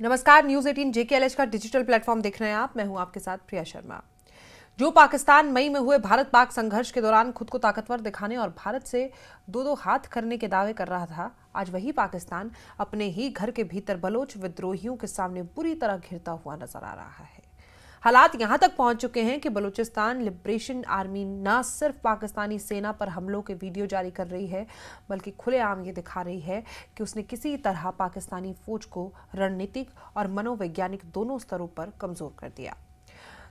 नमस्कार, news 18 JKLH का digital platform देख रहे हैं आप। मैं हूं आपके साथ प्रिया शर्मा। जो पाकिस्तान मई में हुए भारत पाक संघर्ष के दौरान खुद को ताकतवर दिखाने और भारत से दो हाथ करने के दावे कर रहा था, आज वही पाकिस्तान अपने ही घर के भीतर बलोच विद्रोहियों के सामने बुरी तरह घिरता हुआ नजर आ रहा है। हालात यहां तक पहुंच चुके हैं कि बलूचिस्तान लिबरेशन आर्मी न सिर्फ पाकिस्तानी सेना पर हमलों के वीडियो जारी कर रही है, बल्कि खुलेआम ये दिखा रही है कि उसने किसी तरह पाकिस्तानी फौज को रणनीतिक और मनोवैज्ञानिक दोनों स्तरों पर कमजोर कर दिया।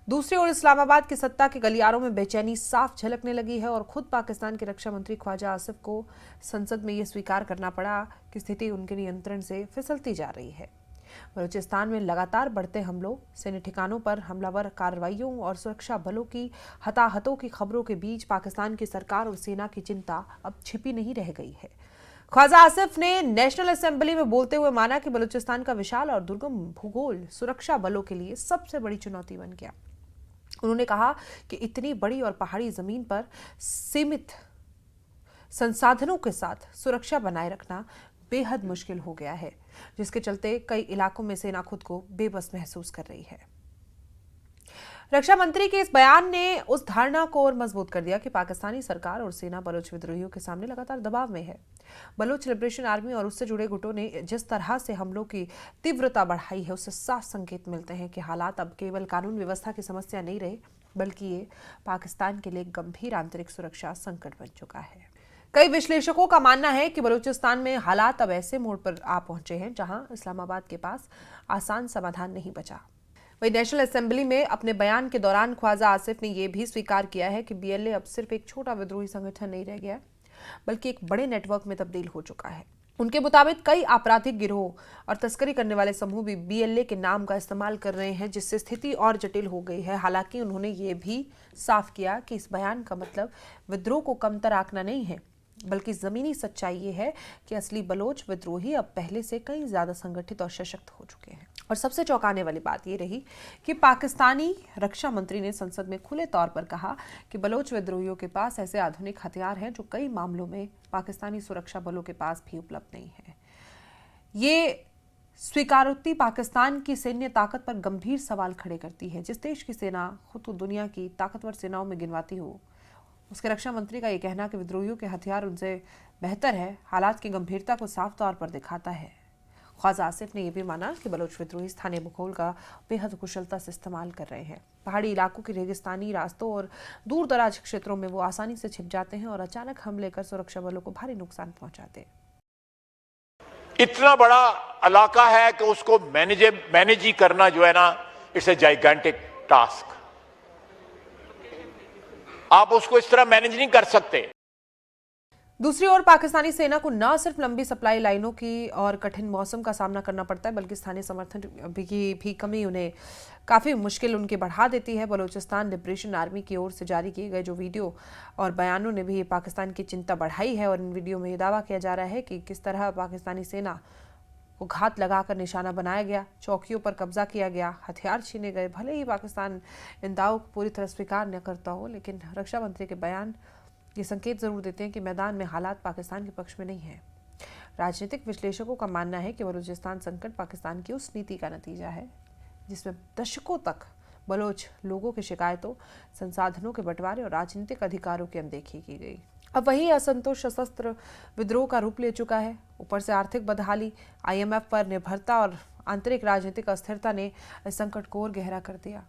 दूसरी ओर इस्लामाबाद की सत्ता के गलियारों में बेचैनी साफ झलकने लगी है और खुद पाकिस्तान के रक्षा मंत्री ख्वाजा आसिफ को संसद में यह स्वीकार करना पड़ा कि स्थिति उनके नियंत्रण से फिसलती जा रही है। बलूचिस्तान में लगातार बढ़ते हमलों, सैन्य ठिकानों पर हमलावर कार्रवाइयों और सुरक्षा बलों की हताहतों की खबरों के बीच पाकिस्तान की सरकार और सेना की चिंता अब छिपी नहीं रह गई है। ख्वाजा आसिफ ने नेशनल असेंबली में बोलते हुए माना कि बलूचिस्तान का विशाल और दुर्गम भूगोल सुरक्षा बलों के लिए सबसे बड़ी चुनौती बन गया। उन्होंने कहा कि इतनी बड़ी और पहाड़ी जमीन पर सीमित संसाधनों के साथ सुरक्षा बनाए रखना बेहद मुश्किल हो गया है, जिसके चलते कई इलाकों में सेना खुद को बेबस महसूस कर रही है। रक्षा मंत्री के इस बयान ने उस धारणा को और मजबूत कर दिया कि पाकिस्तानी सरकार और सेना बलोच विद्रोहियों के सामने लगातार दबाव में है। बलोच लिबरेशन आर्मी और उससे जुड़े गुटों ने जिस तरह से हमलों की तीव्रता बढ़ाई है, उससे साफ संकेत मिलते हैं कि हालात अब केवल कानून व्यवस्था की समस्या नहीं रहे, बल्कि ये पाकिस्तान के लिए गंभीर आंतरिक सुरक्षा संकट बन चुका है। कई विश्लेषकों का मानना है कि बलूचिस्तान में हालात अब ऐसे मोड़ पर आ पहुंचे हैं जहां इस्लामाबाद के पास आसान समाधान नहीं बचा। वहीं नेशनल असेंबली में अपने बयान के दौरान ख्वाजा आसिफ ने यह भी स्वीकार किया है कि BLA अब सिर्फ एक छोटा विद्रोही संगठन नहीं रह गया, बल्कि एक बड़े नेटवर्क में तब्दील हो चुका है। उनके मुताबिक कई आपराधिक गिरोह और तस्करी करने वाले समूह भी BLA के नाम का इस्तेमाल कर रहे हैं, जिससे स्थिति और जटिल हो गई है। हालांकि उन्होंने ये भी साफ किया कि इस बयान का मतलब विद्रोह को कमतर आंकना नहीं है, बल्कि जमीनी सच्चाई ये है कि असली बलोच विद्रोही अब पहले से कई ज्यादा संगठित और सशक्त हो चुके हैं। और सबसे चौंकाने वाली बात ये रही कि पाकिस्तानी रक्षा मंत्री ने संसद में खुले तौर पर कहा कि बलोच विद्रोहियों के पास ऐसे आधुनिक हथियार हैं जो कई मामलों में पाकिस्तानी सुरक्षा बलों के पास भी उपलब्ध नहीं है। ये स्वीकारोक्ति पाकिस्तान की सैन्य ताकत पर गंभीर सवाल खड़े करती है। जिस देश की सेना खुद को दुनिया की ताकतवर सेनाओं में गिनवाती हो, उसके रक्षा मंत्री का यह कहना कि विद्रोहियों के हथियार उनसे बेहतर है, हालात की गंभीरता को साफ तौर पर दिखाता है। ख्वाजा आसिफ ने यह भी माना कि बलोच विद्रोही स्थानीय भूगोल का बेहद कुशलता से इस्तेमाल कर रहे हैं। पहाड़ी इलाकों के रेगिस्तानी रास्तों और दूर दराज क्षेत्रों में वो आसानी से छिप जाते हैं और अचानक हमले कर सुरक्षा बलों को भारी नुकसान पहुंचाते हैं। इतना बड़ा इलाका है कि उसको मैनेज ही करना जो है ना, इट्स ए जाइगेंटिक टास्क। आप उसको इस तरह मैनेज नहीं कर सकते। दूसरी ओर पाकिस्तानी सेना को न सिर्फ लंबी सप्लाई लाइनों की और कठिन मौसम का सामना करना पड़ता है, बल्कि स्थानीय समर्थन की भी कमी उन्हें काफ़ी मुश्किल उनकी बढ़ा देती है। बलूचिस्तान लिबरेशन आर्मी की ओर से जारी किए गए जो वीडियो और बयानों ने भी पाकिस्तान की चिंता बढ़ाई है और इन वीडियो में ये दावा किया जा रहा है कि किस तरह पाकिस्तानी सेना को घात लगाकर निशाना बनाया गया, चौकियों पर कब्जा किया गया, हथियार छीने गए। भले ही पाकिस्तान इन दावों को पूरी तरह स्वीकार न करता हो, लेकिन रक्षा मंत्री के बयान ये संकेत जरूर देते हैं कि मैदान में हालात पाकिस्तान के पक्ष में नहीं है। राजनीतिक विश्लेषकों का मानना है कि बलूचिस्तान संकट पाकिस्तान की उस नीति का नतीजा है जिसमें दशकों तक बलोच लोगों की शिकायतों, संसाधनों के बंटवारे और राजनीतिक अधिकारों की अनदेखी की गई। अब वही असंतोष सशस्त्र विद्रोह का रूप ले चुका है। ऊपर से आर्थिक बदहाली, IMF पर निर्भरता और आंतरिक राजनीतिक अस्थिरता ने इस संकट को और गहरा कर दिया।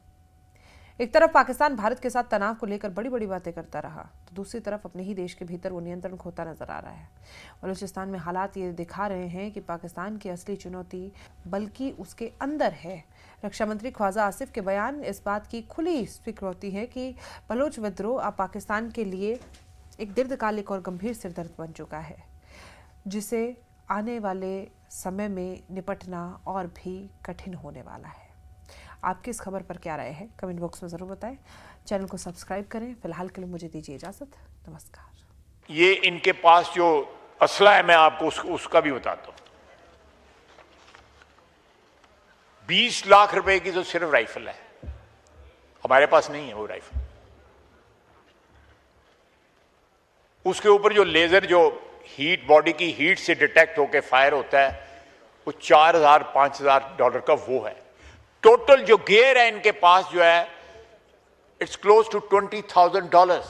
एक तरफ पाकिस्तान भारत के साथ तनाव को लेकर बड़ी बड़ी बातें करता रहा, तो दूसरी तरफ अपने ही देश के भीतर वो नियंत्रण खोता नजर आ रहा है। बलूचिस्तान में हालात ये दिखा रहे हैं कि पाकिस्तान की असली चुनौती बल्कि उसके अंदर है। रक्षा मंत्री ख्वाजा आसिफ के बयान इस बात की खुली स्वीकृति है कि बलोच विद्रोह अब पाकिस्तान के लिए एक दीर्घकालिक और गंभीर सिरदर्द बन चुका है, जिसे आने वाले समय में निपटना और भी कठिन होने वाला है। आपकी इस खबर पर क्या राय है, कमेंट बॉक्स में जरूर बताएं। चैनल को सब्सक्राइब करें। फिलहाल के लिए मुझे दीजिए इजाजत। नमस्कार। ये इनके पास जो असला है, मैं आपको उसका भी बताता हूं। 20 लाख रुपए की तो सिर्फ राइफल है, हमारे पास नहीं है वो राइफल। उसके ऊपर जो लेजर, जो हीट, बॉडी की हीट से डिटेक्ट होकर फायर होता है, वो $4,000-5,000 का वो है। टोटल जो गियर है इनके पास जो है, इट्स क्लोज टू $20,000।